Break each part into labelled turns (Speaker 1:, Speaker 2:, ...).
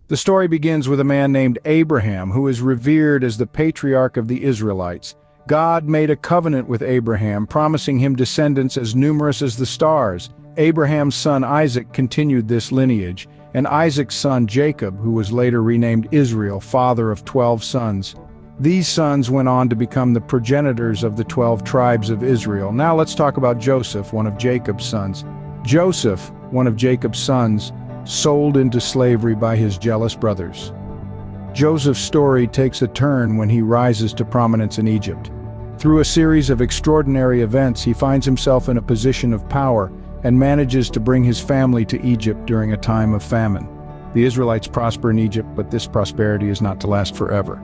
Speaker 1: The story begins with a man named Abraham, who is revered as the patriarch of the Israelites. God made a covenant with Abraham, promising him descendants as numerous as the stars. Abraham's son Isaac continued this lineage, and Isaac's son Jacob, who was later renamed Israel, father of 12 sons. These sons went on to become the progenitors of the 12 tribes of Israel. Now let's talk about Joseph, one of Jacob's sons. Joseph, one of Jacob's sons, sold into slavery by his jealous brothers. Joseph's story takes a turn when he rises to prominence in Egypt. Through a series of extraordinary events, he finds himself in a position of power and manages to bring his family to Egypt during a time of famine. The Israelites prosper in Egypt, but this prosperity is not to last forever.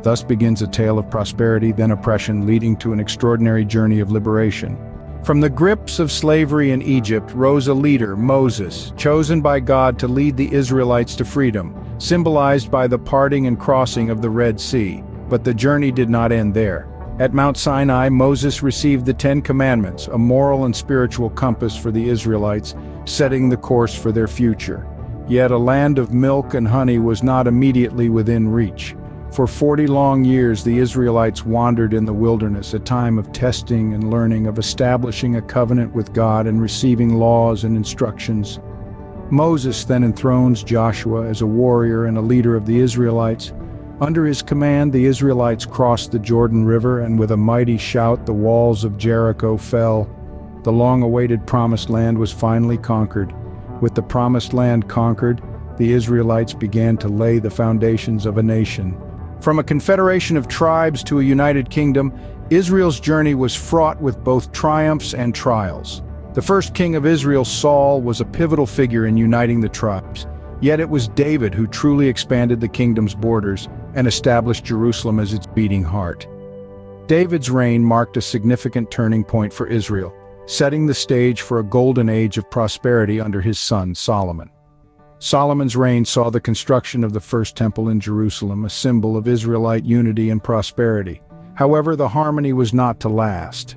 Speaker 1: Thus begins a tale of prosperity, then oppression, leading to an extraordinary journey of liberation. From the grips of slavery in Egypt rose a leader, Moses, chosen by God to lead the Israelites to freedom, symbolized by the parting and crossing of the Red Sea. But the journey did not end there. At Mount Sinai, Moses received the 10 Commandments, a moral and spiritual compass for the Israelites, setting the course for their future. Yet a land of milk and honey was not immediately within reach. For 40 long years, the Israelites wandered in the wilderness, a time of testing and learning, of establishing a covenant with God and receiving laws and instructions. Moses then enthrones Joshua as a warrior and a leader of the Israelites. Under his command, the Israelites crossed the Jordan River, and with a mighty shout, the walls of Jericho fell. The long-awaited Promised Land was finally conquered. With the Promised Land conquered, the Israelites began to lay the foundations of a nation. From a confederation of tribes to a united kingdom, Israel's journey was fraught with both triumphs and trials. The first king of Israel, Saul, was a pivotal figure in uniting the tribes. Yet it was David who truly expanded the kingdom's borders and established Jerusalem as its beating heart. David's reign marked a significant turning point for Israel, setting the stage for a golden age of prosperity under his son Solomon. Solomon's reign saw the construction of the first temple in Jerusalem, a symbol of Israelite unity and prosperity. However, the harmony was not to last.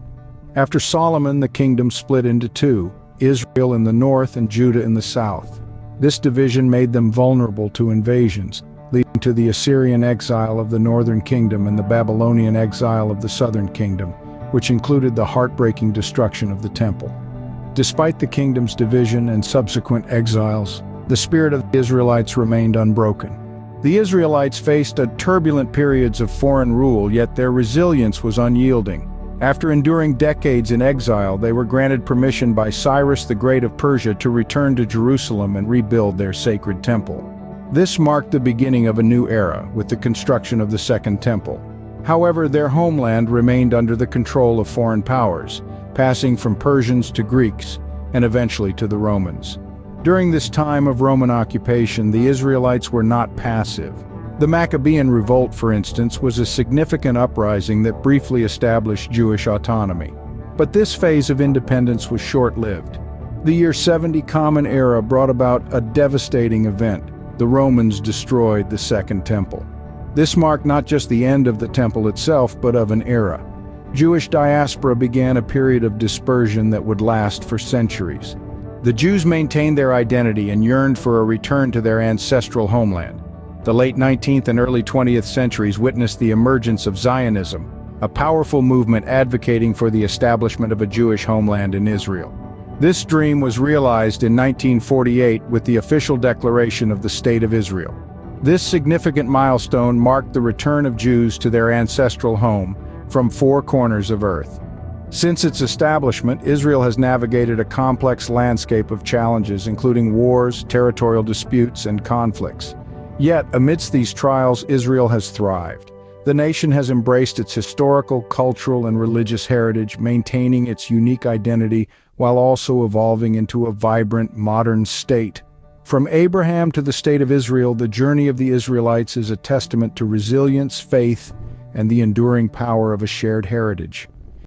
Speaker 1: After Solomon, the kingdom split into two, Israel in the north and Judah in the south. This division made them vulnerable to invasions, leading to the Assyrian exile of the northern kingdom and the Babylonian exile of the southern kingdom, which included the heartbreaking destruction of the temple. Despite the kingdom's division and subsequent exiles, the spirit of the Israelites remained unbroken. The Israelites faced turbulent periods of foreign rule, yet their resilience was unyielding. After enduring decades in exile, they were granted permission by Cyrus the Great of Persia to return to Jerusalem and rebuild their sacred temple. This marked the beginning of a new era, with the construction of the Second Temple. However, their homeland remained under the control of foreign powers, passing from Persians to Greeks, and eventually to the Romans. During this time of Roman occupation, the Israelites were not passive. The Maccabean Revolt, for instance, was a significant uprising that briefly established Jewish autonomy. But this phase of independence was short-lived. The year 70 Common Era brought about a devastating event. The Romans destroyed the Second Temple. This marked not just the end of the temple itself, but of an era. Jewish diaspora began a period of dispersion that would last for centuries. The Jews maintained their identity and yearned for a return to their ancestral homeland. The late 19th and early 20th centuries witnessed the emergence of Zionism, a powerful movement advocating for the establishment of a Jewish homeland in Israel. This dream was realized in 1948 with the official declaration of the State of Israel. This significant milestone marked the return of Jews to their ancestral home from four corners of earth. Since its establishment, Israel has navigated a complex landscape of challenges, including wars, territorial disputes, and conflicts. Yet, amidst these trials, Israel has thrived. The nation has embraced its historical, cultural, and religious heritage, maintaining its unique identity while also evolving into a vibrant, modern state. From Abraham to the State of Israel, the journey of the Israelites is a testament to resilience, faith, and the enduring power of a shared heritage.